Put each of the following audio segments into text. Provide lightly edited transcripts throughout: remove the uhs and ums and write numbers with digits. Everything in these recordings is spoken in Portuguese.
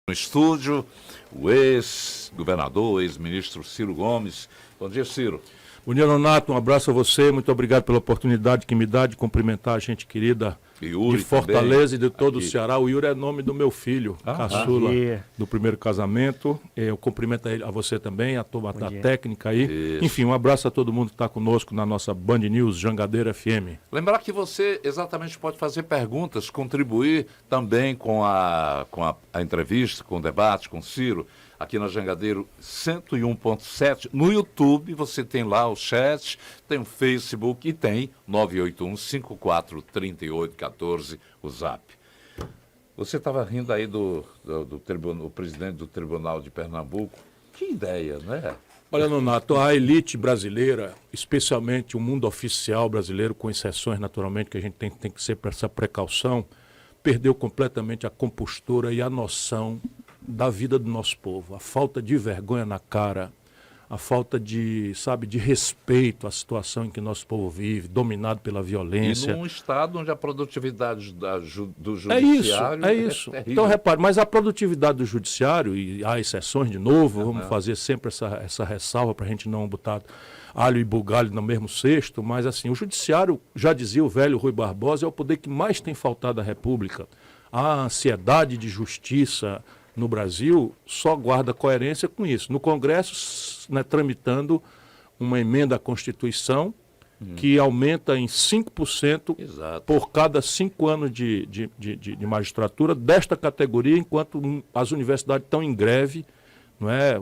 No estúdio, o ex-governador, ex-ministro Ciro Gomes. Bom dia, Ciro. Bom dia, Nonato. Um abraço a você. Muito obrigado pela oportunidade que me dá de cumprimentar a gente querida Yuri de Fortaleza também, e de todo aqui. o Ceará. O Yuri é nome do meu filho, caçula, do primeiro casamento. Eu cumprimento a você também, a turma da técnica aí. Isso. Enfim, um abraço a todo mundo que está conosco na nossa Band News Jangadeira FM. Lembrar que você exatamente pode fazer perguntas, contribuir também com a entrevista, com o debate com o Ciro, aqui na Jangadeiro 101.7. No YouTube você tem lá o chat, tem o Facebook e tem 981-543814, o Zap. Você estava rindo aí do presidente do Tribunal de Pernambuco. Que ideia, né? Olha, Nonato, a elite brasileira, especialmente o mundo oficial brasileiro, com exceções naturalmente, que a gente tem que ser para essa precaução, perdeu completamente a compostura e a noção da vida do nosso povo. A falta de vergonha na cara, a falta de respeito à situação em que nosso povo vive, dominado pela violência. E num estado onde a produtividade do judiciário é isso. terrível. Então, repare, mas a produtividade do judiciário, e há exceções de novo, vamos fazer sempre essa ressalva para a gente não botar alho e bugalho no mesmo cesto, mas assim, o judiciário, já dizia o velho Rui Barbosa, é o poder que mais tem faltado à República. A ansiedade de justiça no Brasil só guarda coerência com isso. No Congresso, tramitando uma emenda à Constituição que aumenta em 5% Exato. por cada 5 anos de magistratura desta categoria, enquanto as universidades estão em greve, não é?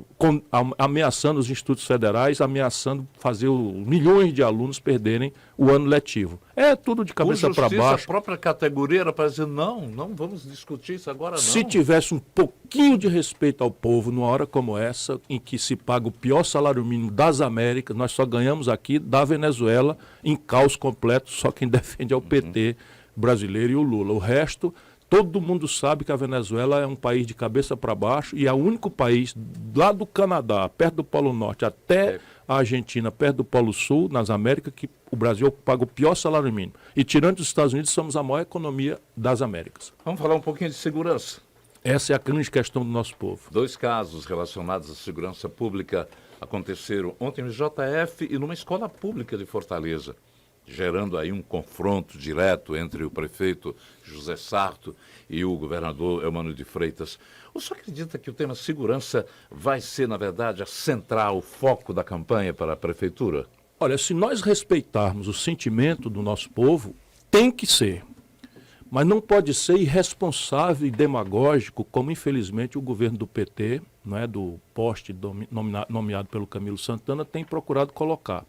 Ameaçando os institutos federais, ameaçando fazer milhões de alunos perderem o ano letivo. É tudo de cabeça para baixo. A própria categoria era para dizer, não vamos discutir isso agora, não. Se tivesse um pouquinho de respeito ao povo, numa hora como essa, em que se paga o pior salário mínimo das Américas, nós só ganhamos aqui da Venezuela em caos completo, só quem defende é o PT brasileiro e o Lula. O resto... Todo mundo sabe que a Venezuela é um país de cabeça para baixo e é o único país lá do Canadá, perto do Polo Norte, até a Argentina, perto do Polo Sul, nas Américas, que o Brasil paga o pior salário mínimo. E tirando os Estados Unidos, somos a maior economia das Américas. Vamos falar um pouquinho de segurança. Essa é a grande questão do nosso povo. 2 casos relacionados à segurança pública aconteceram ontem no JF e numa escola pública de Fortaleza, gerando aí um confronto direto entre o prefeito José Sarto e o governador Eumano de Freitas. O senhor acredita que o tema segurança vai ser, na verdade, a central, o foco da campanha para a prefeitura? Olha, se nós respeitarmos o sentimento do nosso povo, tem que ser. Mas não pode ser irresponsável e demagógico, como infelizmente o governo do PT, do poste nomeado pelo Camilo Santana, tem procurado colocar.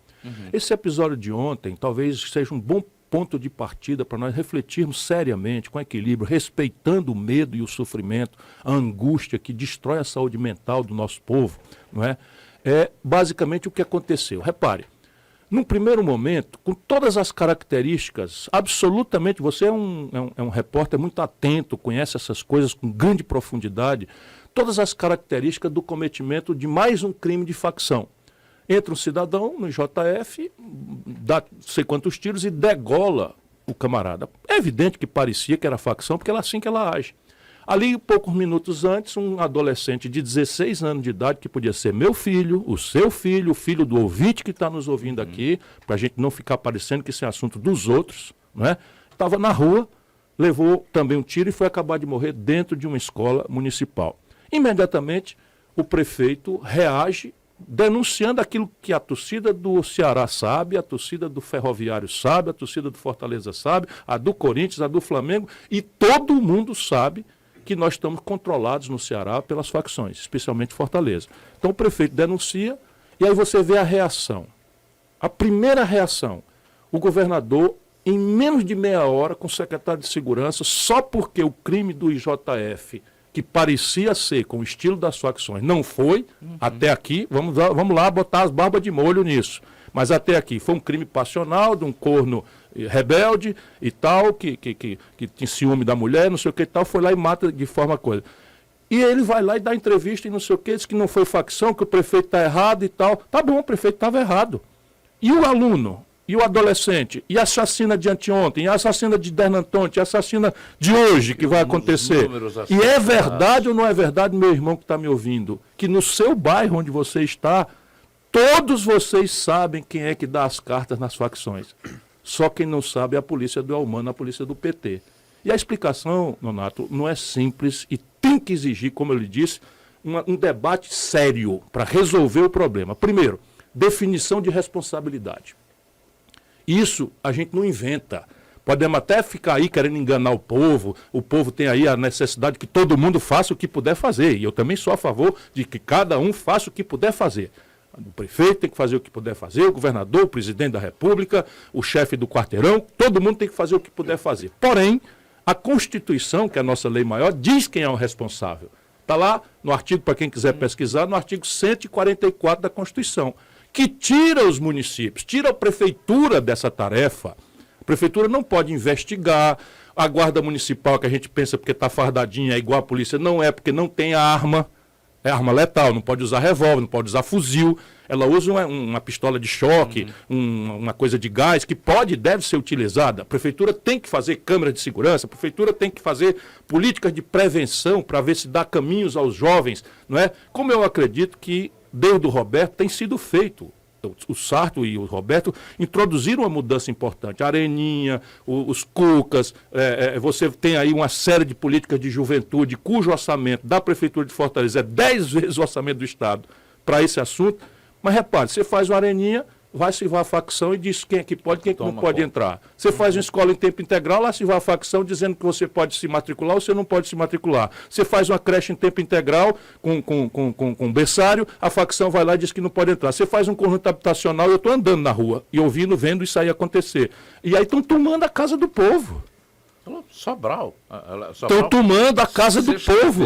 Esse episódio de ontem talvez seja um bom ponto de partida para nós refletirmos seriamente, com equilíbrio, respeitando o medo e o sofrimento, a angústia que destrói a saúde mental do nosso povo. Não é? É basicamente o que aconteceu. Repare, num primeiro momento, com todas as características, absolutamente, você é um repórter muito atento, conhece essas coisas com grande profundidade, todas as características do cometimento de mais um crime de facção. Entra um cidadão no JF, dá não sei quantos tiros e degola o camarada. É evidente que parecia que era facção, porque é assim que ela age. Ali, poucos minutos antes, um adolescente de 16 anos de idade, que podia ser meu filho, o seu filho, o filho do ouvinte que está nos ouvindo aqui, para a gente não ficar parecendo que isso é assunto dos outros, estava na rua, levou também um tiro e foi acabar de morrer dentro de uma escola municipal. Imediatamente, o prefeito reage, denunciando aquilo que a torcida do Ceará sabe, a torcida do Ferroviário sabe, a torcida do Fortaleza sabe, a do Corinthians, a do Flamengo, e todo mundo sabe que nós estamos controlados no Ceará pelas facções, especialmente Fortaleza. Então o prefeito denuncia e aí você vê a reação. A primeira reação, o governador, em menos de meia hora, com o secretário de Segurança, só porque o crime do IJF, que parecia ser com o estilo das facções, não foi, até aqui, vamos lá botar as barbas de molho nisso, mas até aqui foi um crime passional de um corno rebelde e tal, que tinha ciúme da mulher, não sei o que e tal, foi lá e mata de forma coisa. E ele vai lá e dá entrevista e não sei o que, diz que não foi facção, que o prefeito está errado e tal. Tá bom, o prefeito estava errado. E o aluno E o adolescente? E a chacina de anteontem? E a chacina de Dernantonte? E a chacina de hoje que vai acontecer? E é verdade ou não é verdade, meu irmão que está me ouvindo, que no seu bairro onde você está, todos vocês sabem quem é que dá as cartas nas facções. Só quem não sabe é a polícia do Elmano, a polícia do PT. E a explicação, Nonato, não é simples e tem que exigir, como eu lhe disse, um debate sério para resolver o problema. Primeiro, definição de responsabilidade. Isso a gente não inventa. Podemos até ficar aí querendo enganar o povo tem aí a necessidade que todo mundo faça o que puder fazer. E eu também sou a favor de que cada um faça o que puder fazer. O prefeito tem que fazer o que puder fazer, o governador, o presidente da República, o chefe do quarteirão, todo mundo tem que fazer o que puder fazer. Porém, a Constituição, que é a nossa lei maior, diz quem é o responsável. Está lá no artigo, para quem quiser pesquisar, no artigo 144 da Constituição, que tira os municípios, tira a prefeitura dessa tarefa. A prefeitura não pode investigar, a guarda municipal, que a gente pensa porque está fardadinha, é igual a polícia, não é, porque não tem a arma. É arma letal, não pode usar revólver, não pode usar fuzil. Ela usa uma pistola de choque, uma coisa de gás que pode e deve ser utilizada. A prefeitura tem que fazer câmera de segurança, a prefeitura tem que fazer políticas de prevenção para ver se dá caminhos aos jovens, não é? Como eu acredito que desde o Roberto tem sido feito. O Sarto e o Roberto introduziram uma mudança importante. A Areninha, os Cucas, você tem aí uma série de políticas de juventude cujo orçamento da Prefeitura de Fortaleza é 10 vezes o orçamento do Estado para esse assunto. Mas repare, você faz uma Areninha, vai se vai a facção e diz quem é que pode, quem é que não pode entrar. Você faz uma escola em tempo integral, lá se vai a facção dizendo que você pode se matricular ou você não pode se matricular. Você faz uma creche em tempo integral com berçário, a facção vai lá e diz que não pode entrar. Você faz um conjunto habitacional, eu estou andando na rua e ouvindo, vendo isso aí acontecer. E aí estão tomando a casa do povo. Sobral. Estão tomando a casa do povo.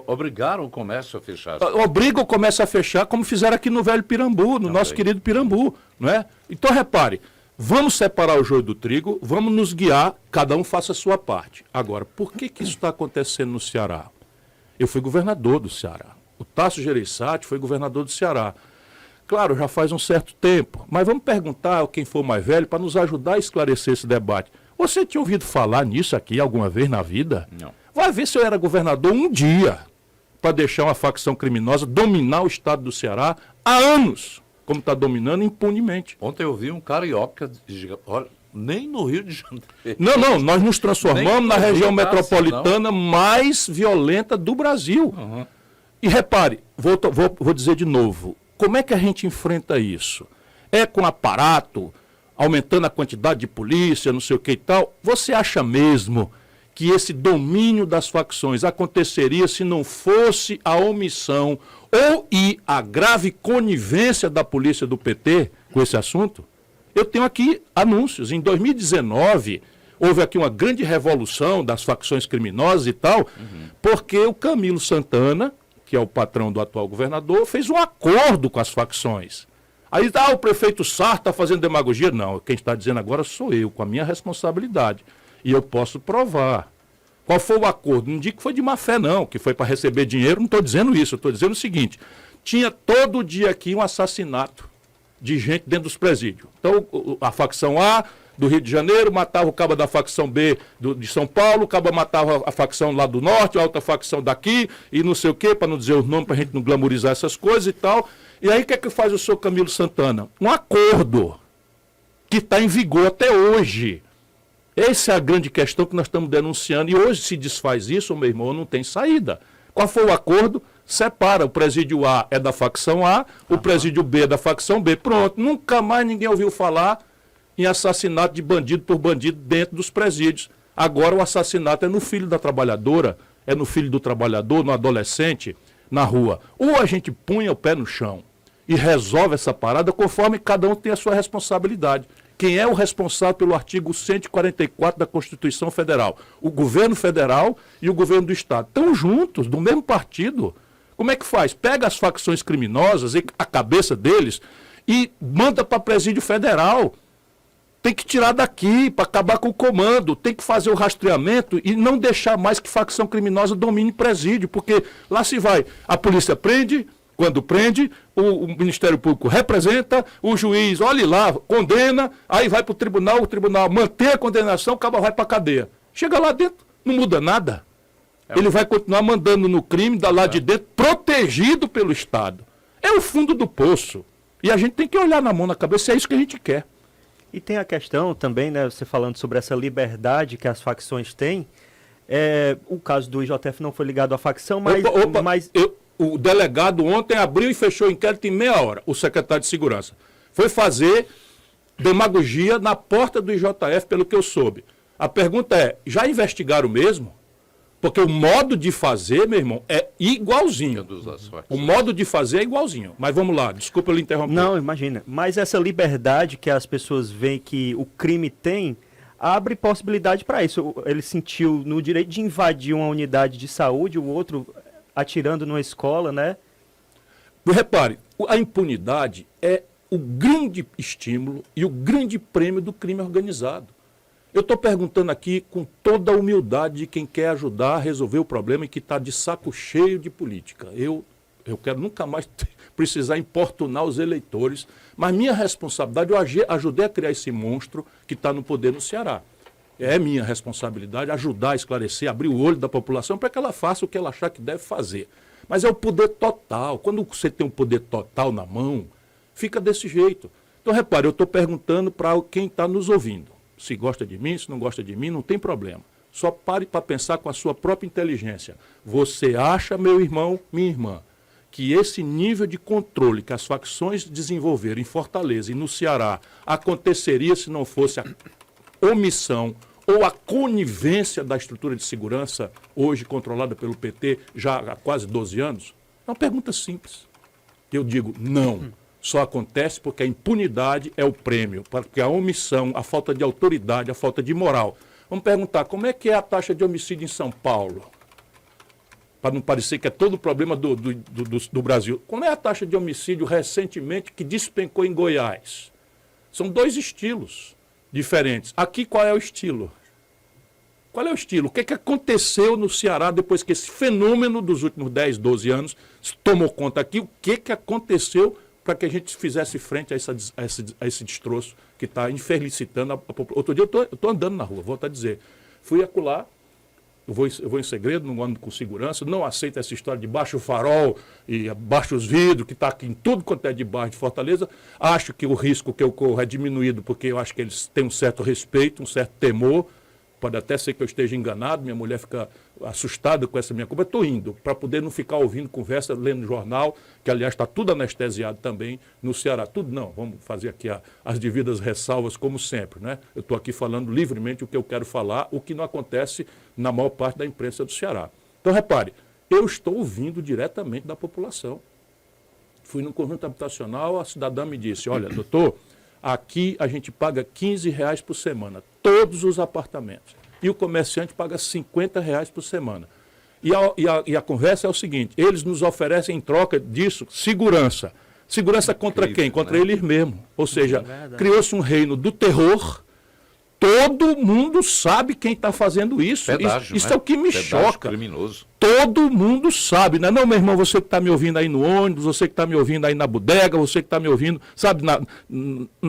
Obrigaram o comércio a fechar. Obrigam o comércio a fechar, como fizeram aqui no Velho Pirambu, no nosso querido Pirambu. Não é? Então, repare, vamos separar o joio do trigo, vamos nos guiar, cada um faça a sua parte. Agora, por que isso está acontecendo no Ceará? Eu fui governador do Ceará. O Tasso Gereissati foi governador do Ceará. Claro, já faz um certo tempo, mas vamos perguntar a quem for mais velho para nos ajudar a esclarecer esse debate. Você tinha ouvido falar nisso aqui alguma vez na vida? Não. Vai ver se eu era governador um dia para deixar uma facção criminosa dominar o estado do Ceará há anos, como está dominando impunemente. Ontem eu vi um carioca, olha, nem no Rio de Janeiro. Não, nós nos transformamos na região metropolitana mais violenta do Brasil. Uhum. E repare, vou dizer de novo, como é que a gente enfrenta isso? É com aparato, aumentando a quantidade de polícia, não sei o que e tal. Você acha mesmo que esse domínio das facções aconteceria se não fosse a omissão ou a grave conivência da polícia do PT com esse assunto? Eu tenho aqui anúncios. Em 2019, houve aqui uma grande revolução das facções criminosas e tal, porque o Camilo Santana, que é o patrão do atual governador, fez um acordo com as facções. Aí, o prefeito Sarto está fazendo demagogia. Não, quem está dizendo agora sou eu, com a minha responsabilidade. E eu posso provar. Qual foi o acordo? Não digo que foi de má fé, não, que foi para receber dinheiro. Não estou dizendo isso, eu estou dizendo o seguinte. Tinha todo dia aqui um assassinato de gente dentro dos presídios. Então, a facção A do Rio de Janeiro matava o cabo da facção B de São Paulo, o cabo matava a facção lá do norte, a outra facção daqui, e não sei o quê, para não dizer os nomes, para a gente não glamorizar essas coisas e tal. E aí o que é que faz o senhor Camilo Santana? Um acordo que está em vigor até hoje. Essa é a grande questão que nós estamos denunciando. E hoje se desfaz isso, meu irmão, não tem saída. Qual foi o acordo? Separa. O presídio A é da facção A, o presídio B é da facção B. Pronto. Nunca mais ninguém ouviu falar em assassinato de bandido por bandido dentro dos presídios. Agora o assassinato é no filho da trabalhadora, é no filho do trabalhador, no adolescente, na rua. Ou a gente punha o pé no chão e resolve essa parada conforme cada um tem a sua responsabilidade. Quem é o responsável pelo artigo 144 da Constituição Federal? O governo federal e o governo do Estado. Estão juntos, do mesmo partido. Como é que faz? Pega as facções criminosas, a cabeça deles, e manda para presídio federal. Tem que tirar daqui para acabar com o comando, tem que fazer o rastreamento e não deixar mais que facção criminosa domine presídio, porque lá se vai, a polícia prende, quando prende, o Ministério Público representa, o juiz, olha lá, condena, aí vai para o tribunal mantém a condenação, o cabo vai para a cadeia. Chega lá dentro, não muda nada. Ele vai continuar mandando no crime, da lá de dentro, protegido pelo Estado. É o fundo do poço. E a gente tem que olhar na mão, na cabeça, é isso que a gente quer. E tem a questão também, né, você falando sobre essa liberdade que as facções têm, o caso do IJF não foi ligado à facção, mas... O delegado ontem abriu e fechou o inquérito em meia hora, o secretário de Segurança. Foi fazer demagogia na porta do IJF, pelo que eu soube. A pergunta é, já investigaram mesmo? Porque o modo de fazer, meu irmão, é igualzinho. O modo de fazer é igualzinho. Mas vamos lá, desculpa eu lhe interromper. Não, imagina. Mas essa liberdade que as pessoas veem que o crime tem, abre possibilidade para isso. Ele sentiu no direito de invadir uma unidade de saúde, o outro atirando numa escola, né? Repare, a impunidade é o grande estímulo e o grande prêmio do crime organizado. Eu estou perguntando aqui com toda a humildade de quem quer ajudar a resolver o problema e que está de saco cheio de política. Eu quero nunca mais precisar importunar os eleitores, mas minha responsabilidade, eu ajudei a criar esse monstro que está no poder no Ceará. É minha responsabilidade ajudar a esclarecer, abrir o olho da população para que ela faça o que ela achar que deve fazer. Mas é o poder total. Quando você tem um poder total na mão, fica desse jeito. Então, repare, eu estou perguntando para quem está nos ouvindo. Se gosta de mim, se não gosta de mim, não tem problema. Só pare para pensar com a sua própria inteligência. Você acha, meu irmão, minha irmã, que esse nível de controle que as facções desenvolveram em Fortaleza e no Ceará aconteceria se não fosse a omissão ou a conivência da estrutura de segurança, hoje controlada pelo PT já há quase 12 anos? É uma pergunta simples. Eu digo, não. Só acontece porque a impunidade é o prêmio, porque a omissão, a falta de autoridade, a falta de moral. Vamos perguntar, como é que é a taxa de homicídio em São Paulo? Para não parecer que é todo o problema do Brasil. Como é a taxa de homicídio recentemente que despencou em Goiás? São dois estilos diferentes. Aqui, qual é o estilo? Qual é o estilo? O que aconteceu no Ceará depois que esse fenômeno dos últimos 10, 12 anos tomou conta aqui? O que aconteceu para que a gente fizesse frente a esse destroço que está infelicitando a população? Outro dia eu estou andando na rua, volto a dizer. Fui acolá, eu vou em segredo, não ando com segurança, não aceito essa história de baixo farol e baixos vidros, que está aqui em tudo quanto é de bairro de Fortaleza. Acho que o risco que eu corro é diminuído, porque eu acho que eles têm um certo respeito, um certo temor. Pode até ser que eu esteja enganado, minha mulher fica assustada com essa minha culpa. Eu estou indo para poder não ficar ouvindo conversa, lendo jornal, que aliás está tudo anestesiado também no Ceará. Tudo não, vamos fazer aqui as devidas ressalvas como sempre, né? Eu estou aqui falando livremente o que eu quero falar, o que não acontece na maior parte da imprensa do Ceará. Então repare, eu estou ouvindo diretamente da população. Fui num conjunto habitacional, a cidadã me disse, olha, doutor, aqui a gente paga R$15 por semana, todos os apartamentos. E o comerciante paga R$50 por semana. E a conversa é o seguinte, eles nos oferecem em troca disso segurança. Segurança contra quem? Contra eles mesmos. Ou seja, criou-se um reino do terror. Todo mundo sabe quem está fazendo isso. Pedágio, isso é o que me choca. Criminoso. Todo mundo sabe, né? Não, meu irmão, você que está me ouvindo aí no ônibus, você que está me ouvindo aí na bodega, você que está me ouvindo, sabe,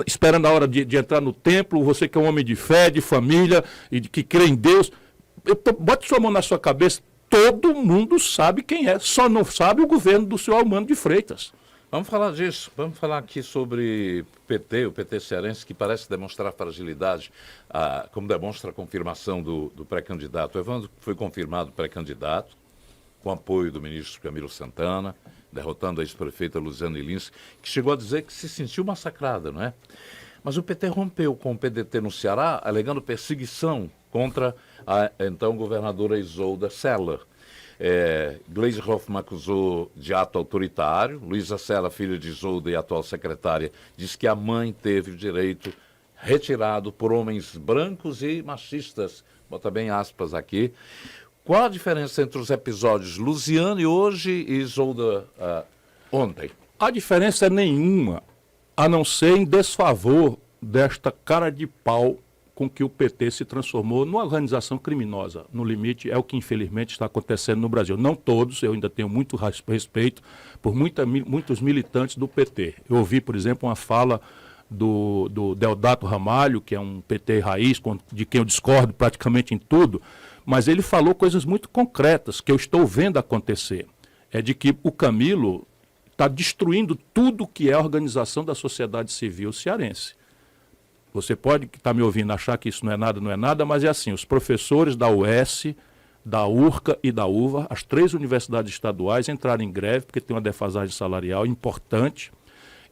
esperando a hora de entrar no templo, você que é um homem de fé, de família, e que crê em Deus. Bote sua mão na sua cabeça, todo mundo sabe quem é, só não sabe o governo do senhor Armando de Freitas. Vamos falar disso, vamos falar aqui sobre o PT cearense, que parece demonstrar fragilidade, como demonstra a confirmação do pré-candidato. O Evandro foi confirmado pré-candidato, com apoio do ministro Camilo Santana, derrotando a ex-prefeita Luziane Lins, que chegou a dizer que se sentiu massacrada, não é? Mas o PT rompeu com o PDT no Ceará, alegando perseguição contra a então governadora Isolda Sela. Gleisi Hoffmann acusou de ato autoritário. Luísa Sela, filha de Isolda e atual secretária, diz que a mãe teve o direito retirado por homens brancos e machistas. Bota bem aspas aqui. Qual a diferença entre os episódios Luziane hoje e Isolda ontem? A diferença é nenhuma, a não ser em desfavor desta cara de pau com que o PT se transformou numa organização criminosa. No limite, é o que infelizmente está acontecendo no Brasil. Não todos, eu ainda tenho muito respeito por muitos militantes do PT. Eu ouvi, por exemplo, uma fala do Deodato Ramalho, que é um PT raiz, de quem eu discordo praticamente em tudo, mas ele falou coisas muito concretas que eu estou vendo acontecer. É de que o Camilo está destruindo tudo que é a organização da sociedade civil cearense. Você pode, que está me ouvindo, achar que isso não é nada, mas é assim, os professores da UES, da URCA e da UVA, as 3 universidades estaduais entraram em greve porque tem uma defasagem salarial importante.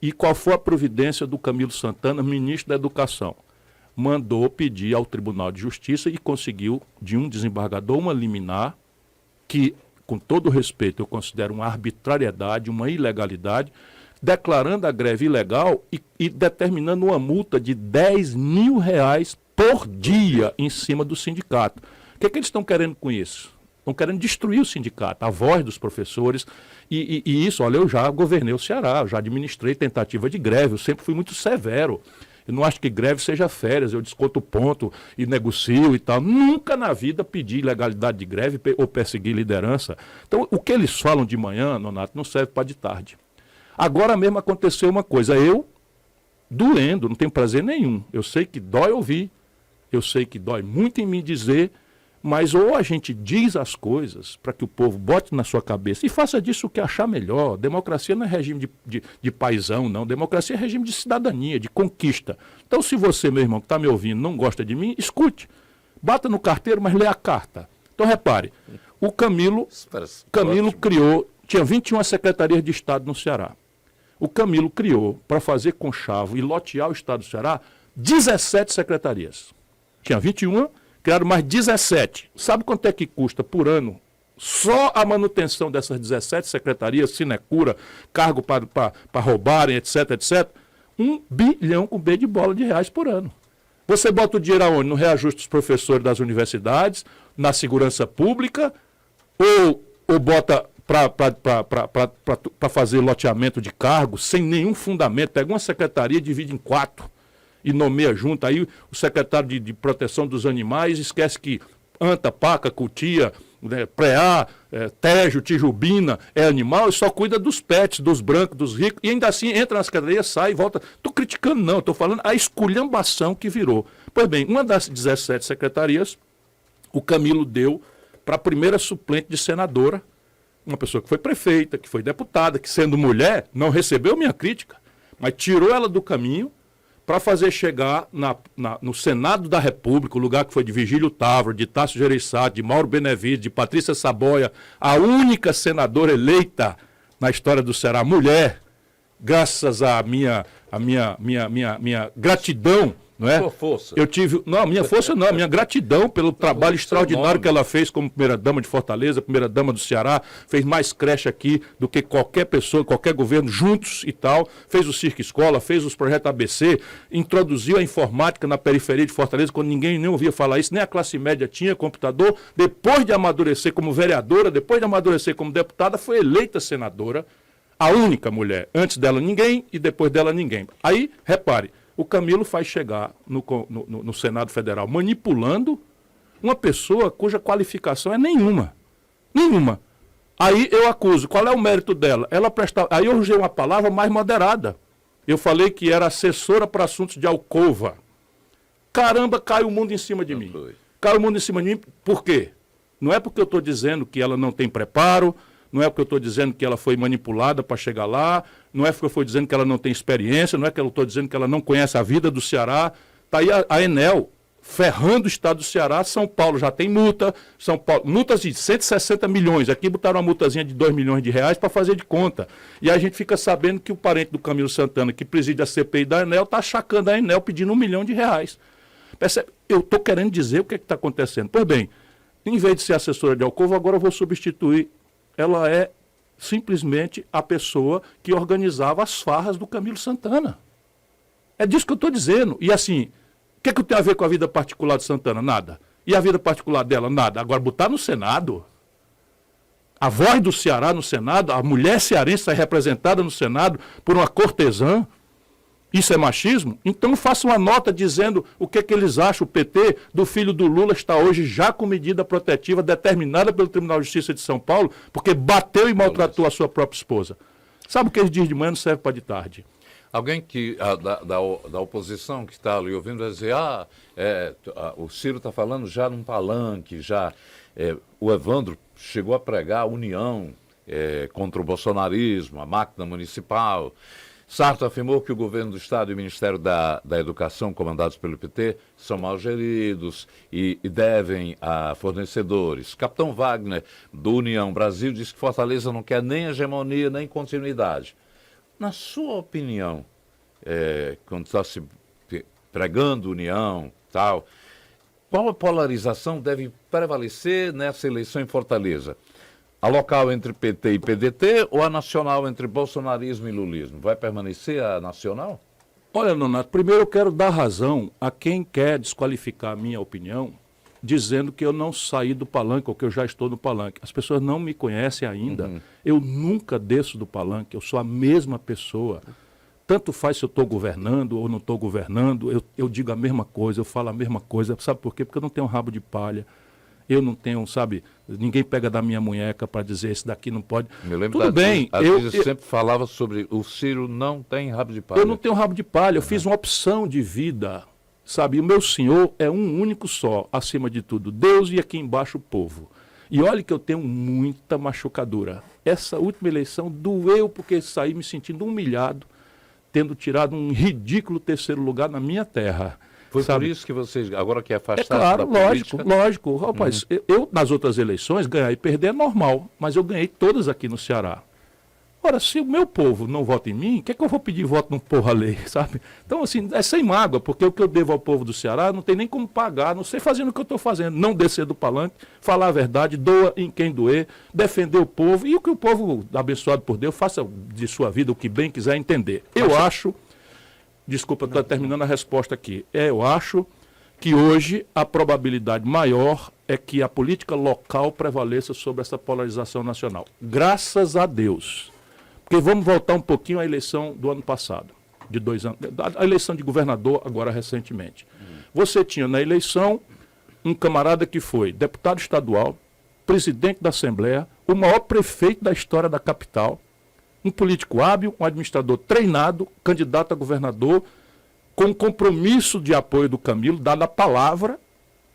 E qual foi a providência do Camilo Santana, ministro da Educação? Mandou pedir ao Tribunal de Justiça e conseguiu, de um desembargador, uma liminar que, com todo respeito, eu considero uma arbitrariedade, uma ilegalidade, declarando a greve ilegal e determinando uma multa de R$10 mil por dia em cima do sindicato. O que eles estão querendo com isso? Estão querendo destruir o sindicato, a voz dos professores. E isso, olha, eu já governei o Ceará, eu já administrei tentativa de greve, eu sempre fui muito severo. Eu não acho que greve seja férias, eu desconto ponto e negocio e tal. Nunca na vida pedi ilegalidade de greve ou perseguir liderança. Então, o que eles falam de manhã, Nonato, não serve para de tarde. Agora mesmo aconteceu uma coisa, eu, doendo, não tenho prazer nenhum. Eu sei que dói ouvir, eu sei que dói muito em mim dizer, mas ou a gente diz as coisas para que o povo bote na sua cabeça e faça disso o que achar melhor. Democracia não é regime de paisão, não. Democracia é regime de cidadania, de conquista. Então, se você, meu irmão, que está me ouvindo, não gosta de mim, escute. Bata no carteiro, mas lê a carta. Então, repare, o Camilo criou, tinha 21 secretarias de Estado no Ceará. O Camilo criou, para fazer conchavo e lotear o Estado do Ceará, 17 secretarias. Tinha 21, criaram mais 17. Sabe quanto é que custa por ano só a manutenção dessas 17 secretarias, sinecura, cargo para roubarem, etc, etc? 1 bilhão com B de bola de reais por ano. Você bota o dinheiro aonde? No reajuste dos professores das universidades, na segurança pública, ou bota para fazer loteamento de cargos sem nenhum fundamento? Pega uma secretaria, divide em 4 e nomeia junto. Aí o secretário de proteção dos animais esquece que anta, paca, cutia, preá, tejo, tijubina é animal e só cuida dos pets, dos brancos, dos ricos. E ainda assim entra na secretaria, sai e volta. Estou criticando não, estou falando a esculhambação que virou. Pois bem, uma das 17 secretarias, o Camilo deu para a primeira suplente de senadora, uma pessoa que foi prefeita, que foi deputada, que sendo mulher, não recebeu minha crítica, mas tirou ela do caminho para fazer chegar no Senado da República, o lugar que foi de Vigílio Távora, de Tássio Gereissati, de Mauro Benevides, de Patrícia Saboia, a única senadora eleita na história do Ceará, mulher, graças à minha gratidão. Não é? Sua força. Eu tive. Não, minha força não, a minha gratidão pelo trabalho extraordinário que ela fez como primeira-dama de Fortaleza, primeira-dama do Ceará, fez mais creche aqui do que qualquer pessoa, qualquer governo, juntos e tal, fez o Circo Escola, fez os projetos ABC, introduziu a informática na periferia de Fortaleza, quando ninguém nem ouvia falar isso, nem a classe média tinha computador. Depois de amadurecer como vereadora, depois de amadurecer como deputada, foi eleita senadora, a única mulher. Antes dela ninguém e depois dela ninguém. Aí, repare, o Camilo faz chegar no Senado Federal manipulando uma pessoa cuja qualificação é nenhuma. Nenhuma. Aí eu acuso. Qual é o mérito dela? Ela prestava. Aí eu usei uma palavra mais moderada. Eu falei que era assessora para assuntos de alcova. Caramba, cai o mundo em cima de mim. Cai o mundo em cima de mim. Por quê? Não é porque eu estou dizendo que ela não tem preparo, não é porque eu estou dizendo que ela foi manipulada para chegar lá, não é porque eu estou dizendo que ela não tem experiência, não é que eu estou dizendo que ela não conhece a vida do Ceará. Está aí a Enel ferrando o estado do Ceará. São Paulo já tem multa, São Paulo, multas de 160 milhões. Aqui botaram uma multazinha de 2 milhões de reais para fazer de conta. E a gente fica sabendo que o parente do Camilo Santana, que preside a CPI da Enel, está achacando a Enel pedindo R$1 milhão. Percebe? Eu estou querendo dizer o que está acontecendo. Pois bem, em vez de ser assessora de alcova, agora eu vou substituir. Ela é simplesmente a pessoa que organizava as farras do Camilo Santana. É disso que eu estou dizendo. E assim, o que eu tenho a ver com a vida particular de Santana? Nada. E a vida particular dela? Nada. Agora, botar no Senado, a voz do Ceará no Senado, a mulher cearense sai representada no Senado por uma cortesã, Isso é machismo? Então faça uma nota dizendo o que eles acham, o PT, do filho do Lula está hoje já com medida protetiva determinada pelo Tribunal de Justiça de São Paulo, porque bateu e maltratou a sua própria esposa. Sabe o que eles dizem de manhã não serve para de tarde. Alguém que da oposição que está ali ouvindo vai dizer, o Ciro está falando já num palanque, o Evandro chegou a pregar a união contra o bolsonarismo, a máquina municipal. Sarto afirmou que o governo do Estado e o Ministério da Educação, comandados pelo PT, são mal geridos e devem a fornecedores. Capitão Wagner, do União Brasil, disse que Fortaleza não quer nem hegemonia, nem continuidade. Na sua opinião, quando está se pregando união, tal, qual a polarização deve prevalecer nessa eleição em Fortaleza? A local entre PT e PDT ou a nacional entre bolsonarismo e lulismo? Vai permanecer a nacional? Olha, Nonato, primeiro eu quero dar razão a quem quer desqualificar a minha opinião, dizendo que eu não saí do palanque ou que eu já estou no palanque. As pessoas não me conhecem ainda. Eu nunca desço do palanque, eu sou a mesma pessoa. Tanto faz se eu estou governando ou não estou governando, eu digo a mesma coisa, eu falo a mesma coisa. Sabe por quê? Porque eu não tenho rabo de palha. Eu não tenho, sabe, ninguém pega da minha munheca para dizer esse daqui não pode. Me lembro Tudo bem. Eu sempre falava sobre o Ciro não tem rabo de palha. Eu não tenho rabo de palha, eu fiz uma opção de vida, sabe? O meu Senhor é um único só, acima de tudo, Deus e aqui embaixo o povo. E olha que eu tenho muita machucadura. Essa última eleição doeu porque saí me sentindo humilhado, tendo tirado um ridículo terceiro lugar na minha terra. Foi por isso que vocês, agora que afastaram claro, da política... lógico. Rapaz, eu nas outras eleições ganhar e perder é normal, mas eu ganhei todas aqui no Ceará. Ora, se o meu povo não vota em mim, o que é que eu vou pedir voto num porra lei, sabe? Então, assim, é sem mágoa, porque o que eu devo ao povo do Ceará não tem nem como pagar, não sei fazendo o que eu estou fazendo, não descer do palanque, falar a verdade, doa em quem doer, defender o povo, e o que o povo, abençoado por Deus, faça de sua vida o que bem quiser entender. Eu acho... Desculpa, estou terminando a resposta aqui. Eu acho que hoje a probabilidade maior é que a política local prevaleça sobre essa polarização nacional. Graças a Deus. Porque vamos voltar um pouquinho à eleição do ano passado, de 2 anos, a eleição de governador agora recentemente. Você tinha na eleição um camarada que foi deputado estadual, presidente da Assembleia, o maior prefeito da história da capital, um político hábil, um administrador treinado, candidato a governador, com compromisso de apoio do Camilo, dada a palavra,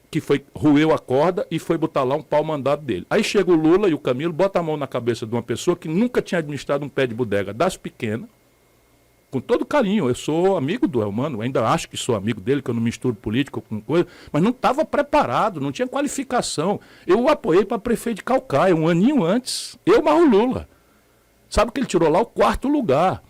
que foi roeu a corda e foi botar lá um pau-mandado dele. Aí chega o Lula e o Camilo, bota a mão na cabeça de uma pessoa que nunca tinha administrado um pé de bodega das pequenas, com todo carinho. Eu sou amigo do Elmano, ainda acho que sou amigo dele, que eu não misturo político com coisa, mas não estava preparado, não tinha qualificação. Eu o apoiei para prefeito de Caucaia, um aninho antes, eu mais o Lula. Sabe que ele tirou lá o 4º lugar,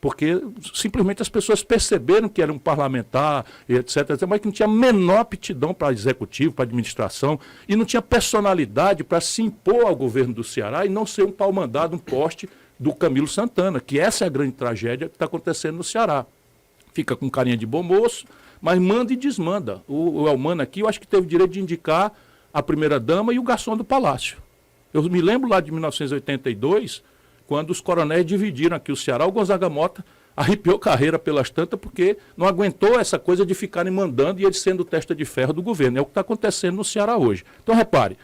porque simplesmente as pessoas perceberam que era um parlamentar, etc., mas que não tinha a menor aptidão para executivo, para administração, e não tinha personalidade para se impor ao governo do Ceará e não ser um pau-mandado, um poste do Camilo Santana, que essa é a grande tragédia que está acontecendo no Ceará. Fica com carinha de bom moço, mas manda e desmanda. O Elmano aqui, eu acho que teve direito de indicar a primeira-dama e o garçom do palácio. Eu me lembro lá de 1982... quando os coronéis dividiram aqui o Ceará, o Gonzaga Mota arrepiou carreira pelas tantas porque não aguentou essa coisa de ficarem mandando e eles sendo testa de ferro do governo. É o que está acontecendo no Ceará hoje. Então, repare,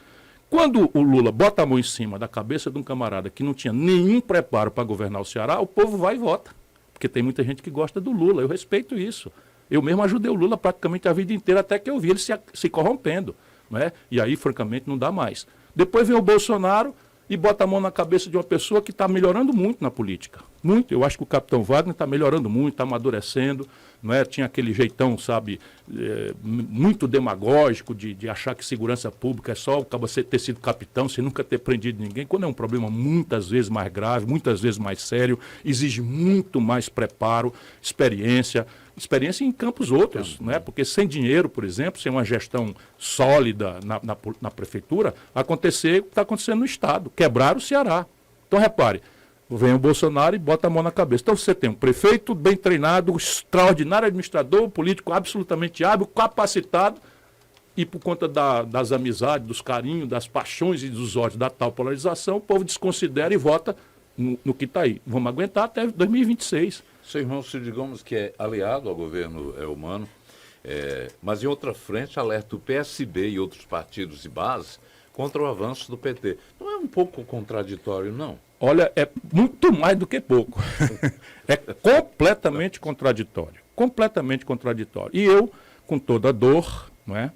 quando o Lula bota a mão em cima da cabeça de um camarada que não tinha nenhum preparo para governar o Ceará, o povo vai e vota. Porque tem muita gente que gosta do Lula, eu respeito isso. Eu mesmo ajudei o Lula praticamente a vida inteira até que eu vi ele se corrompendo. Não é? E aí, francamente, não dá mais. Depois vem o Bolsonaro... e bota a mão na cabeça de uma pessoa que está melhorando muito na política. Muito. Eu acho que o capitão Wagner está melhorando muito, está amadurecendo. Não é? Tinha aquele jeitão, sabe, muito demagógico de achar que segurança pública é só o cara ter sido capitão, sem nunca ter prendido ninguém, quando é um problema muitas vezes mais grave, muitas vezes mais sério, exige muito mais preparo, experiência em campos outros, né? Porque sem dinheiro, por exemplo, sem uma gestão sólida na prefeitura, acontecer o que está acontecendo no Estado, quebrar o Ceará. Então, repare, vem o Bolsonaro e bota a mão na cabeça. Então, você tem um prefeito bem treinado, extraordinário administrador, político absolutamente hábil, capacitado, e por conta das amizades, dos carinhos, das paixões e dos ódios da tal polarização, o povo desconsidera e vota no que está aí. Vamos aguentar até 2026. Seu irmão Cid Gomes, que é aliado ao governo humano, mas em outra frente alerta o PSB e outros partidos de base contra o avanço do PT. Não é um pouco contraditório, não? Olha, é muito mais do que pouco. É completamente contraditório. Completamente contraditório. E eu, com toda a dor, não é?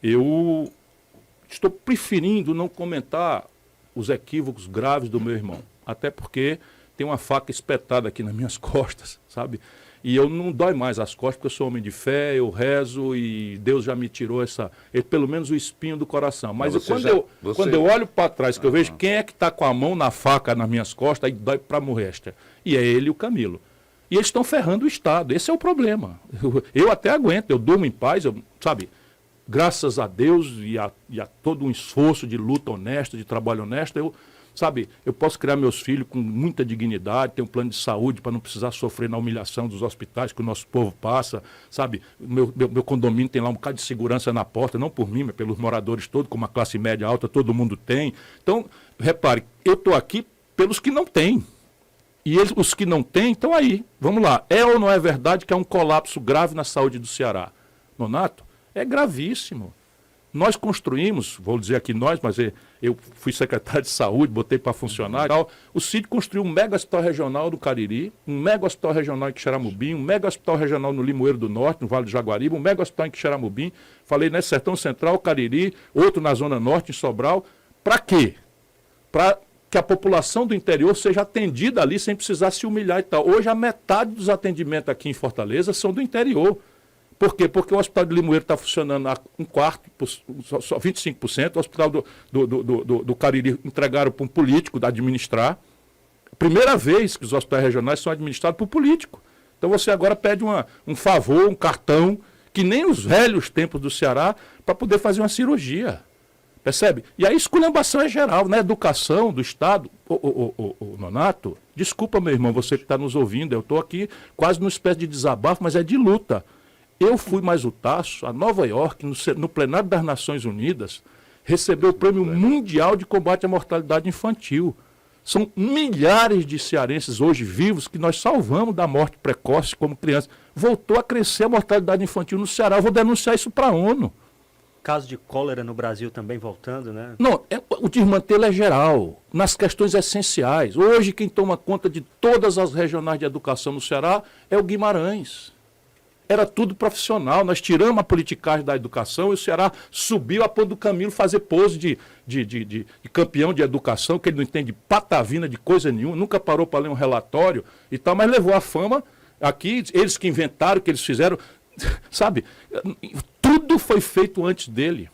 Eu estou preferindo não comentar os equívocos graves do meu irmão. Até porque tem uma faca espetada aqui nas minhas costas, sabe? E eu não dói mais as costas, porque eu sou homem de fé, eu rezo e Deus já me tirou pelo menos o espinho do coração. Mas quando eu olho para trás, que eu vejo quem é que está com a mão na faca nas minhas costas, aí dói para morrer. E é ele e o Camilo. E eles estão ferrando o Estado. Esse é o problema. Eu até aguento, eu durmo em paz, sabe? Graças a Deus e a todo um esforço de luta honesta, de trabalho honesto, eu posso criar meus filhos com muita dignidade, ter um plano de saúde para não precisar sofrer na humilhação dos hospitais que o nosso povo passa, sabe? Meu condomínio tem lá um bocado de segurança na porta, não por mim, mas pelos moradores todos, como a classe média alta, todo mundo tem. Então, repare, eu estou aqui pelos que não têm. E os que não têm estão aí. Vamos lá. É ou não é verdade que há um colapso grave na saúde do Ceará? Nonato, é gravíssimo. Nós construímos, vou dizer aqui nós, mas eu fui secretário de saúde, botei para funcionar e tal. O Cid construiu um mega hospital regional do Cariri, um mega hospital regional em Quixeramobim, um mega hospital regional no Limoeiro do Norte, no Vale do Jaguaribe, um mega hospital em Quixeramobim, falei, né, Sertão Central, Cariri, outro na Zona Norte, em Sobral. Para quê? Para que a população do interior seja atendida ali sem precisar se humilhar e tal. Hoje a metade dos atendimentos aqui em Fortaleza são do interior. Por quê? Porque o Hospital de Limoeiro está funcionando a um quarto, só 25%. O Hospital do Cariri entregaram para um político administrar. Primeira vez que os hospitais regionais são administrados por político. Então você agora pede um favor, um cartão, que nem os velhos tempos do Ceará, para poder fazer uma cirurgia. Percebe? E a esculhambação é geral, na educação do Estado. Nonato, desculpa, meu irmão, você que está nos ouvindo, eu estou aqui quase numa espécie de desabafo, mas é de luta. Eu fui mais o Tasso, a Nova York, no plenário das Nações Unidas, recebeu o Prêmio Mundial de Combate à Mortalidade Infantil. São milhares de cearenses hoje vivos que nós salvamos da morte precoce como criança. Voltou a crescer a mortalidade infantil no Ceará. Eu vou denunciar isso para a ONU. Caso de cólera no Brasil também voltando, né? Não, o desmantelo é geral, nas questões essenciais. Hoje quem toma conta de todas as regionais de educação no Ceará é o Guimarães. Era tudo profissional, nós tiramos a politicagem da educação e o Ceará subiu a ponto do Camilo fazer pose de campeão de educação, que ele não entende patavina de coisa nenhuma, nunca parou para ler um relatório e tal, mas levou a fama aqui, eles que inventaram, que eles fizeram, sabe? Tudo foi feito antes dele.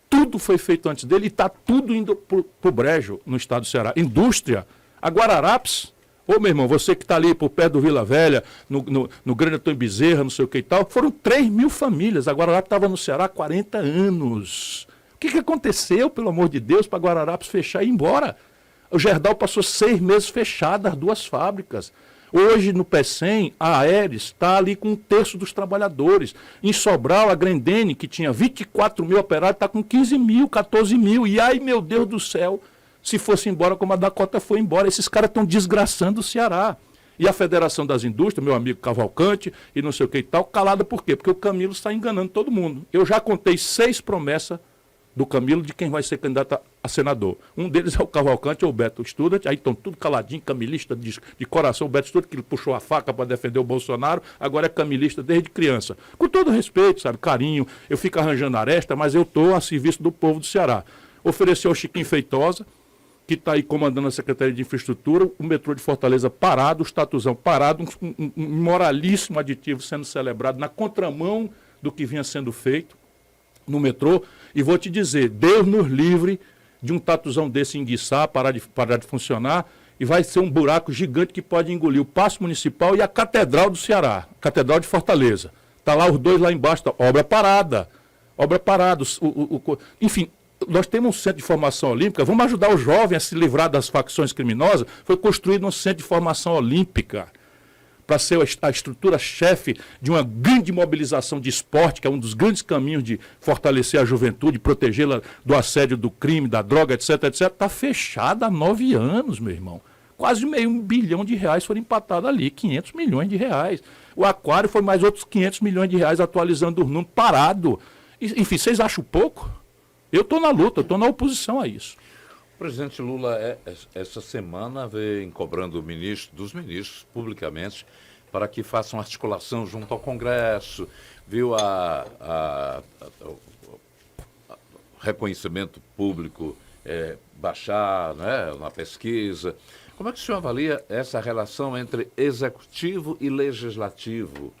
Tudo foi feito antes dele e está tudo indo para o brejo no estado do Ceará. Indústria, a Guararapes. Ô, meu irmão, você que está ali por perto do Vila Velha, no Grande Antônio Bezerra, não sei o que e tal, foram 3.000 famílias. A Guararapes estava no Ceará há 40 anos. O que aconteceu, pelo amor de Deus, para a Guararapes fechar e ir embora? O Gerdau passou 6 meses fechado, as 2 fábricas. Hoje, no PECEM, a Aeres está ali com 1/3 dos trabalhadores. Em Sobral, a Grendene, que tinha 24 mil operários, está com 15 mil, 14 mil. E ai, meu Deus do céu, se fosse embora como a Dakota foi embora. Esses caras estão desgraçando o Ceará. E a Federação das Indústrias, meu amigo Cavalcante, e não sei o que e tal, calada por quê? Porque o Camilo está enganando todo mundo. Eu já contei 6 promessas do Camilo de quem vai ser candidato a senador. Um deles é o Cavalcante ou o Beto Student, aí estão tudo caladinho, camilista de coração. O Beto Student, que ele puxou a faca para defender o Bolsonaro, agora é camilista desde criança. Com todo respeito, sabe, carinho, eu fico arranjando aresta, mas eu estou a serviço do povo do Ceará. Ofereceu ao Chiquinho Feitosa, que está aí comandando a Secretaria de Infraestrutura, o metrô de Fortaleza parado, o estatuzão parado, um moralíssimo aditivo sendo celebrado na contramão do que vinha sendo feito no metrô. E vou te dizer, Deus nos livre de um tatuzão desse enguiçar, parar de funcionar, e vai ser um buraco gigante que pode engolir o Paço Municipal e a Catedral do Ceará, a Catedral de Fortaleza. Está lá os dois lá embaixo, tá, obra parada. Enfim, nós temos um centro de formação olímpica, vamos ajudar o jovem a se livrar das facções criminosas. Foi construído um centro de formação olímpica para ser a estrutura-chefe de uma grande mobilização de esporte, que é um dos grandes caminhos de fortalecer a juventude, protegê-la do assédio do crime, da droga, etc, etc. Está fechada há 9 anos, meu irmão. quase meio bilhão de reais foram empatados ali, 500 milhões de reais. O Aquário foi mais outros 500 milhões de reais, atualizando o número, parado. Enfim, vocês acham pouco? Eu estou na luta, eu estou na oposição a isso. O presidente Lula, essa semana, vem cobrando dos ministros, publicamente, para que façam articulação junto ao Congresso, viu o reconhecimento público baixar, né, na pesquisa. Como é que o senhor avalia essa relação entre executivo e legislativo?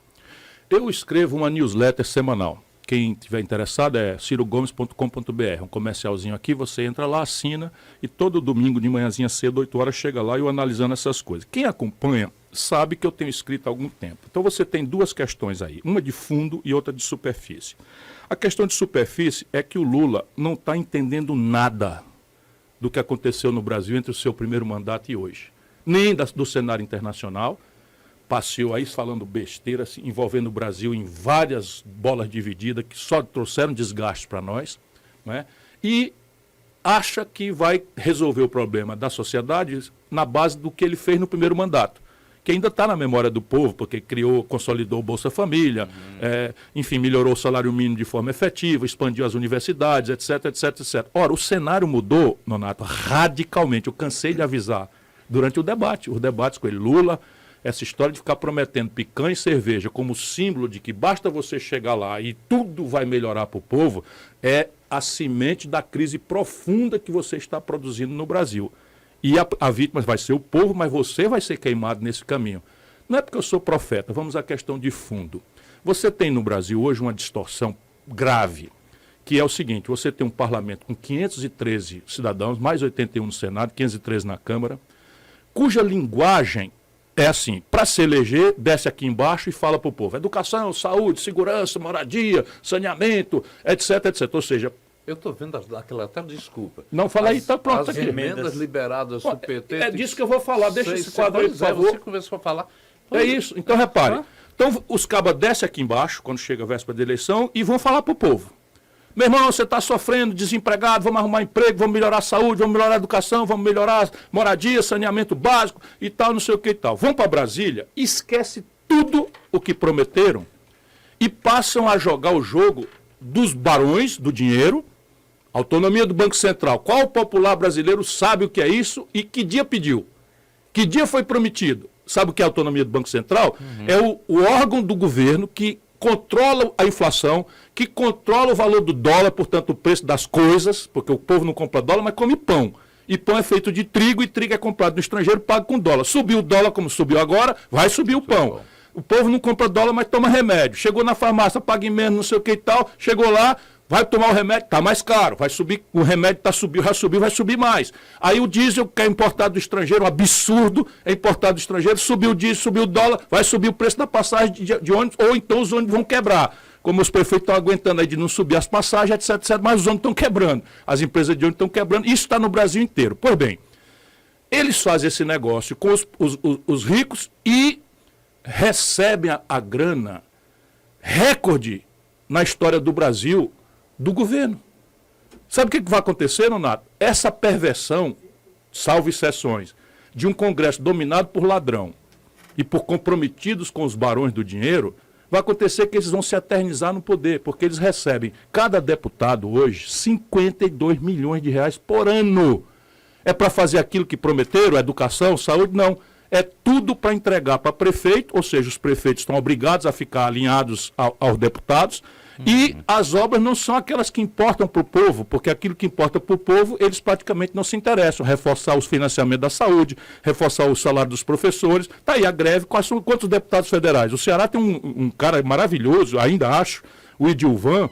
Eu escrevo uma newsletter semanal. Quem estiver interessado é cirogomes.com.br, um comercialzinho aqui, você entra lá, assina e todo domingo de manhãzinha cedo, 8 horas, chega lá e eu analisando essas coisas. Quem acompanha sabe que eu tenho escrito há algum tempo. Então você tem duas questões aí, uma de fundo e outra de superfície. A questão de superfície é que o Lula não está entendendo nada do que aconteceu no Brasil entre o seu primeiro mandato e hoje. Nem do cenário internacional. Passeou aí falando besteira, assim, envolvendo o Brasil em várias bolas divididas que só trouxeram desgaste para nós, né? E acha que vai resolver o problema da sociedade na base do que ele fez no primeiro mandato, que ainda está na memória do povo, porque consolidou o Bolsa Família, enfim, melhorou o salário mínimo de forma efetiva, expandiu as universidades, etc, etc, etc. Ora, o cenário mudou, Nonato, radicalmente. Eu cansei de avisar durante os debates com ele. Lula, essa história de ficar prometendo picanha e cerveja como símbolo de que basta você chegar lá e tudo vai melhorar para o povo, é a semente da crise profunda que você está produzindo no Brasil. E a vítima vai ser o povo, mas você vai ser queimado nesse caminho. Não é porque eu sou profeta, vamos à questão de fundo. Você tem no Brasil hoje uma distorção grave, que é o seguinte: você tem um parlamento com 513 cidadãos, mais 81 no Senado, 513 na Câmara, cuja linguagem é assim: para se eleger, desce aqui embaixo e fala para o povo: educação, saúde, segurança, moradia, saneamento, etc, etc. Ou seja, eu estou vendo aquela até desculpa. Não, fala aí, está pronto as aqui. Emendas liberadas do PT. É disso que eu vou falar, deixa esse quadro aí, por favor. Você começou a falar. É isso, então repare. Então os cabas descem aqui embaixo, quando chega a véspera da eleição, e vão falar para o povo: meu irmão, você está sofrendo, desempregado, vamos arrumar emprego, vamos melhorar a saúde, vamos melhorar a educação, vamos melhorar a moradia, saneamento básico e tal, não sei o que e tal. Vão para Brasília, esquece tudo o que prometeram e passam a jogar o jogo dos barões do dinheiro, autonomia do Banco Central. Qual popular brasileiro sabe o que é isso e que dia pediu? Que dia foi prometido? Sabe o que é a autonomia do Banco Central? É o órgão do governo que controla a inflação, que controla o valor do dólar, portanto o preço das coisas, porque o povo não compra dólar, mas come pão. E pão é feito de trigo, e trigo é comprado no estrangeiro, pago com dólar. Subiu o dólar como subiu agora, vai subir o pão. O povo não compra dólar, mas toma remédio. Chegou na farmácia, paga em menos, não sei o que e tal, chegou lá, vai tomar o remédio, está mais caro, vai subir, o remédio já subiu, vai subir mais. Aí o diesel, que é importado do estrangeiro, um absurdo, é importado do estrangeiro, subiu o diesel, subiu o dólar, vai subir o preço da passagem de ônibus, ou então os ônibus vão quebrar. Como os prefeitos estão aguentando aí de não subir as passagens, etc, etc, mas os ônibus estão quebrando, as empresas de ônibus estão quebrando, isso está no Brasil inteiro. Pois bem, eles fazem esse negócio com os ricos e recebem a grana recorde na história do Brasil, do governo. Sabe o que vai acontecer, Nonato? Essa perversão, salvo exceções, de um Congresso dominado por ladrão e por comprometidos com os barões do dinheiro, vai acontecer que eles vão se eternizar no poder, porque eles recebem, cada deputado hoje, 52 milhões de reais por ano. É para fazer aquilo que prometeram, educação, saúde? Não. É tudo para entregar para prefeito, ou seja, os prefeitos estão obrigados a ficar alinhados aos deputados, e as obras não são aquelas que importam para o povo, porque aquilo que importa para o povo, eles praticamente não se interessam. Reforçar os financiamentos da saúde, reforçar o salário dos professores. Está aí a greve. Quantos deputados federais? O Ceará tem um cara maravilhoso, ainda acho, o Edilvan,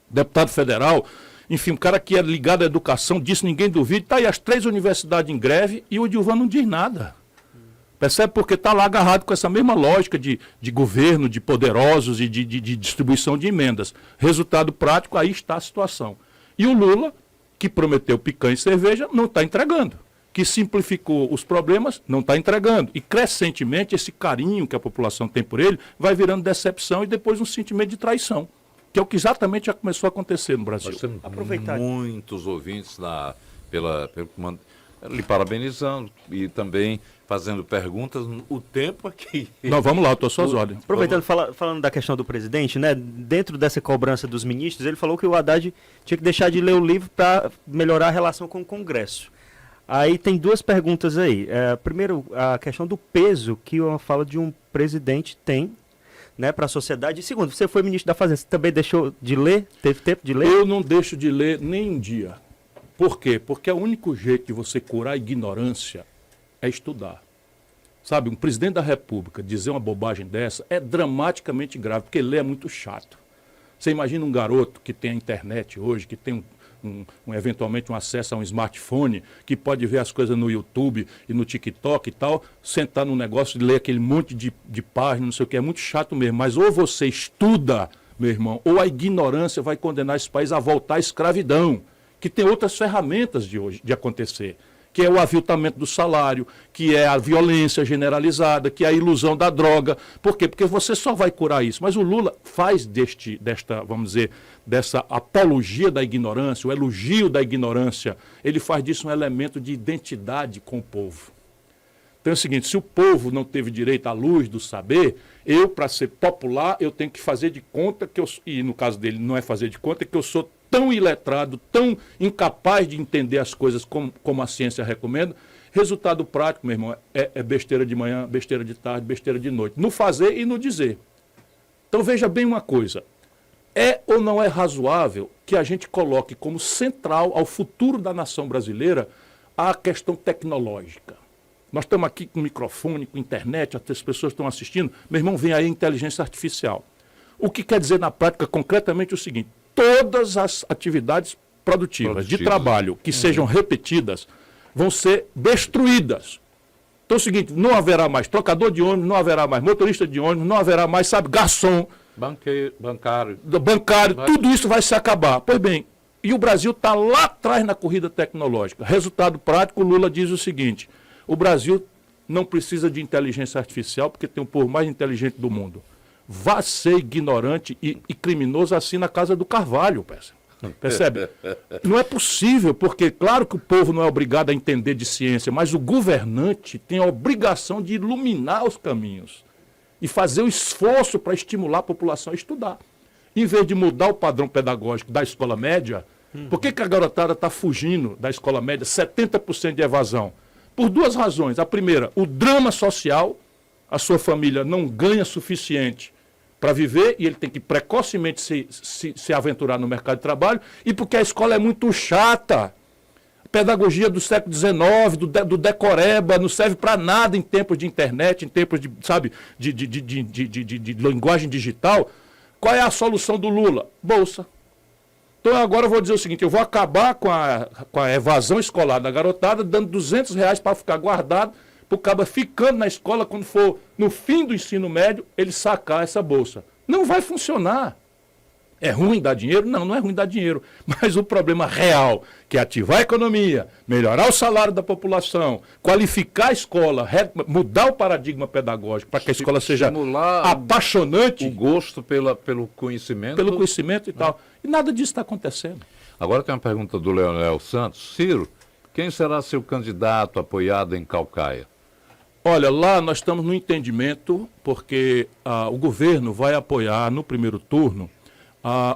deputado federal, enfim, um cara que é ligado à educação, disse ninguém duvide. Está aí as 3 universidades em greve e o Edilvan não diz nada. Percebe? Porque está lá agarrado com essa mesma lógica de governo, de poderosos e de distribuição de emendas. Resultado prático, aí está a situação. E o Lula, que prometeu picanha e cerveja, não está entregando. Que simplificou os problemas, não está entregando. E crescentemente esse carinho que a população tem por ele vai virando decepção e depois um sentimento de traição. Que é o que exatamente já começou a acontecer no Brasil. Nós temos muitos ouvintes lhe parabenizando e também fazendo perguntas. O tempo aqui. Não, vamos lá, eu estou às suas ordens. Aproveitando, falando da questão do presidente, né? Dentro dessa cobrança dos ministros, ele falou que o Haddad tinha que deixar de ler o livro para melhorar a relação com o Congresso. Aí tem duas perguntas aí. Primeiro, a questão do peso que uma fala de um presidente tem, né, para a sociedade. E segundo, você foi ministro da Fazenda, você também deixou de ler? Teve tempo de ler? Eu não deixo de ler nem um dia. Por quê? Porque o único jeito de você curar a ignorância é estudar. Sabe, um presidente da República dizer uma bobagem dessa é dramaticamente grave, porque ler é muito chato. Você imagina um garoto que tem a internet hoje, que tem eventualmente um acesso a um smartphone, que pode ver as coisas no YouTube e no TikTok e tal, sentar num negócio de ler aquele monte de páginas, não sei o que, é muito chato mesmo. Mas ou você estuda, meu irmão, ou a ignorância vai condenar esse país a voltar à escravidão, que tem outras ferramentas de hoje de acontecer, que é o aviltamento do salário, que é a violência generalizada, que é a ilusão da droga. Por quê? Porque você só vai curar isso. Mas o Lula faz dessa apologia da ignorância, o elogio da ignorância, ele faz disso um elemento de identidade com o povo. Então é o seguinte, se o povo não teve direito à luz do saber, eu, para ser popular, eu tenho que fazer de conta que e no caso dele não é fazer de conta, que eu sou tão iletrado, tão incapaz de entender as coisas como a ciência recomenda. Resultado prático, meu irmão, é besteira de manhã, besteira de tarde, besteira de noite. No fazer e no dizer. Então veja bem uma coisa. É ou não é razoável que a gente coloque como central ao futuro da nação brasileira a questão tecnológica? Nós estamos aqui com microfone, com internet, as pessoas estão assistindo. Meu irmão, vem aí a inteligência artificial. O que quer dizer na prática concretamente o seguinte: todas as atividades produtivas de trabalho que sejam repetidas vão ser destruídas. Então é o seguinte, não haverá mais trocador de ônibus, não haverá mais motorista de ônibus, não haverá mais, sabe, garçom, bancário, tudo isso vai se acabar. Pois bem, e o Brasil está lá atrás na corrida tecnológica. Resultado prático, o Lula diz o seguinte: o Brasil não precisa de inteligência artificial porque tem o povo mais inteligente do mundo. Vá ser ignorante e criminoso assim na casa do Carvalho, percebe? Não é possível, porque claro que o povo não é obrigado a entender de ciência, mas o governante tem a obrigação de iluminar os caminhos e fazer o esforço para estimular a população a estudar. Em vez de mudar o padrão pedagógico da escola média, por que a garotada está fugindo da escola média, 70% de evasão? Por duas razões. A primeira, o drama social, a sua família não ganha suficiente para viver e ele tem que precocemente se aventurar no mercado de trabalho, e porque a escola é muito chata. A pedagogia do século XIX, do decoreba, não serve para nada em tempos de internet, em tempos de, sabe, de linguagem digital. Qual é a solução do Lula? Bolsa. Então agora eu vou dizer o seguinte: eu vou acabar com a evasão escolar da garotada, dando R$200 para ficar guardado, para o cara ficando na escola, quando for no fim do ensino médio, ele sacar essa bolsa. Não vai funcionar. É ruim dar dinheiro? Não, não é ruim dar dinheiro. Mas o problema real, que é ativar a economia, melhorar o salário da população, qualificar a escola, mudar o paradigma pedagógico para que a escola seja apaixonante. O gosto pelo conhecimento. Pelo conhecimento e tal. E nada disso está acontecendo. Agora tem uma pergunta do Leonel Santos. Ciro, quem será seu candidato apoiado em Caucaia? Olha, lá nós estamos no entendimento, porque o governo vai apoiar no primeiro turno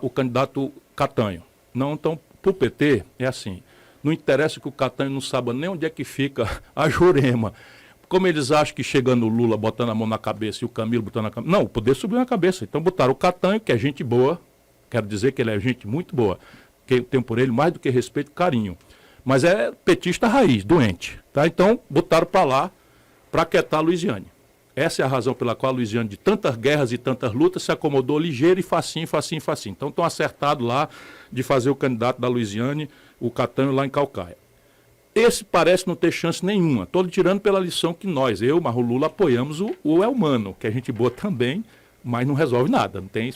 o candidato Catanho. Não, então, para o PT, é assim, não interessa que o Catanho não saiba nem onde é que fica a Jurema. Como eles acham que chegando o Lula botando a mão na cabeça e o Camilo botando a cabeça... Não, o poder subiu na cabeça. Então botaram o Catanho, que é gente boa, quero dizer que ele é gente muito boa, que eu tenho por ele mais do que respeito e carinho. Mas é petista raiz, doente. Tá? Então botaram para lá para aquietar a Luiziane. Essa é a razão pela qual a Luiziane, de tantas guerras e tantas lutas, se acomodou ligeiro e facinho, facinho, facinho. Então estão acertados lá de fazer o candidato da Luiziane, o Catanho, lá em Caucaia. Esse parece não ter chance nenhuma. Estou tirando pela lição que nós, eu, Marro Lula, apoiamos o Elmano, que é gente boa também, mas não resolve nada. Não tem,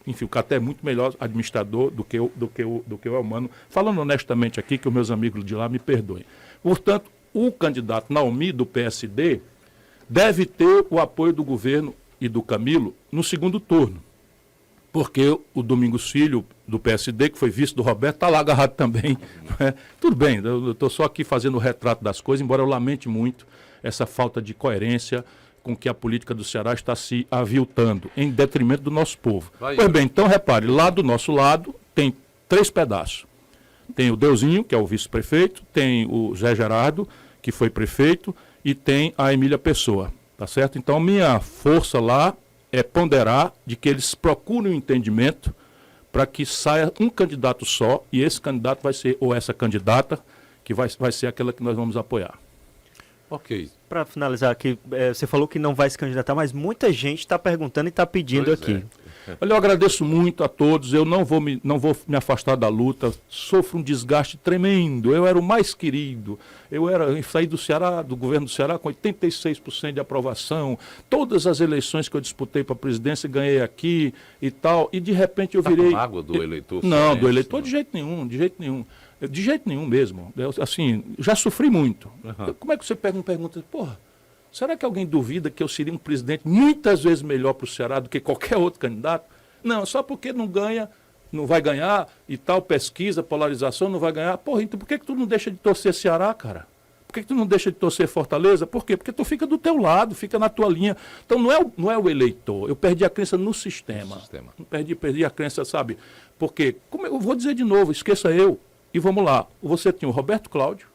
enfim, o Catanho é muito melhor administrador do que o Elmano. Falando honestamente aqui, que os meus amigos de lá me perdoem. Portanto, o candidato Naomi, do PSD, deve ter o apoio do governo e do Camilo no segundo turno. porque o Domingos Filho, do PSD, que foi vice do Roberto, está lá agarrado também. Né? Tudo bem, eu estou só aqui fazendo o retrato das coisas, embora eu lamente muito essa falta de coerência com que a política do Ceará está se aviltando, em detrimento do nosso povo. Pois bem, então repare, lá do nosso lado tem 3 pedaços. Tem o Deusinho, que é o vice-prefeito, tem o Zé Gerardo, que foi prefeito, e tem a Emília Pessoa, tá certo? Então, minha força lá é ponderar de que eles procurem um entendimento para que saia um candidato só, e esse candidato vai ser, ou essa candidata, que vai ser aquela que nós vamos apoiar. Ok. Para finalizar aqui, você falou que não vai se candidatar, mas muita gente está perguntando e está pedindo Pois aqui. Olha, eu agradeço muito a todos, eu não vou me afastar da luta, sofro um desgaste tremendo, eu era o mais querido, eu saí do Ceará, do governo do Ceará com 86% de aprovação, todas as eleições que eu disputei para a presidência ganhei aqui e tal, e de repente eu virei... Com água do eleitor? Não, do eleitor de jeito nenhum, de jeito nenhum. De jeito nenhum mesmo. Assim, já sofri muito. Como é que você me pergunta, porra, será que alguém duvida que eu seria um presidente muitas vezes melhor para o Ceará do que qualquer outro candidato? Não, só porque não ganha, não vai ganhar e tal, pesquisa, polarização, não vai ganhar. Porra, então por que tu não deixa de torcer Ceará, cara? Por que tu não deixa de torcer Fortaleza? Por quê? Porque tu fica do teu lado, fica na tua linha. Então não é o eleitor. Eu perdi a crença no sistema. Perdi a crença, sabe? Porque, como eu vou dizer de novo, esqueça eu. E vamos lá, você tinha o Roberto Cláudio,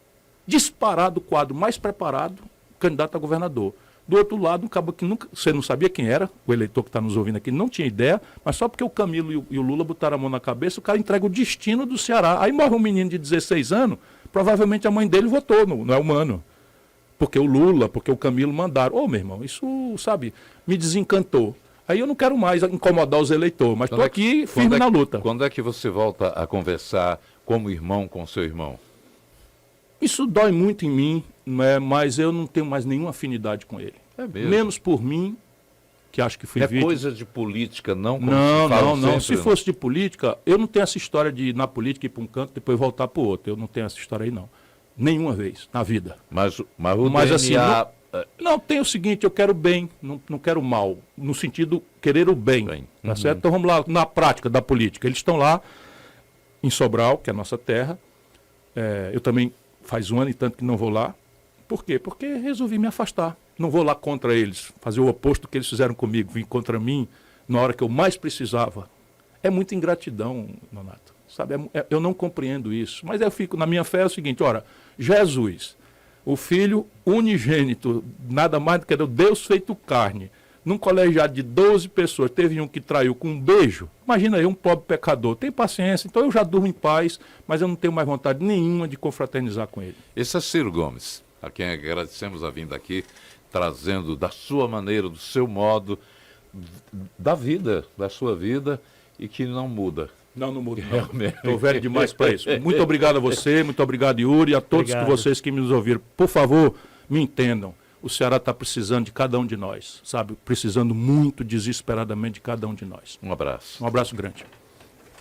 disparado o quadro mais preparado, candidato a governador. Do outro lado, um cabo que nunca, você não sabia quem era, o eleitor que está nos ouvindo aqui não tinha ideia, mas só porque o Camilo e o Lula botaram a mão na cabeça, o cara entrega o destino do Ceará. Aí morre um menino de 16 anos, provavelmente a mãe dele votou, não é humano. Porque o Lula, porque o Camilo mandaram. Ô, meu irmão, isso, sabe, me desencantou. Aí eu não quero mais incomodar os eleitores, mas estou aqui firme na luta. Quando é que você volta a conversar como irmão com seu irmão? Isso dói muito em mim, né, mas eu não tenho mais nenhuma afinidade com ele. É mesmo? Menos por mim, que acho que fui vítima. É coisa de política, não? Como Não. sempre, Se fosse de política, eu não tenho essa história de ir na política, ir para um canto e depois voltar para o outro. Eu não tenho essa história aí, não. Nenhuma vez na vida. Mas o Mas DNA... assim, não, tem o seguinte, eu quero bem, não quero mal, no sentido querer o bem, tá certo? Então vamos lá, na prática da política, eles estão lá em Sobral, que é a nossa terra, eu também faz 1 ano e tanto que não vou lá. Por quê? Porque resolvi me afastar, não vou lá contra eles, fazer o oposto do que eles fizeram comigo, vir contra mim na hora que eu mais precisava. É muita ingratidão, Nonato, sabe? Eu não compreendo isso, mas eu fico, na minha fé é o seguinte, ora, Jesus... O filho unigênito, nada mais do que o Deus feito carne, num colegiado de 12 pessoas, teve um que traiu com um beijo. Imagina aí, um pobre pecador. Tem paciência, então eu já durmo em paz, mas eu não tenho mais vontade nenhuma de confraternizar com ele. Esse é Ciro Gomes, a quem agradecemos a vinda aqui, trazendo da sua maneira, do seu modo, da vida, da sua vida, e que não muda. Não muda. Estou velho demais para isso. Muito obrigado a você, muito obrigado, Yuri, e a todos vocês que nos ouviram. Por favor, me entendam. O Ceará está precisando de cada um de nós, sabe? Precisando muito desesperadamente de cada um de nós. Um abraço. Um abraço grande.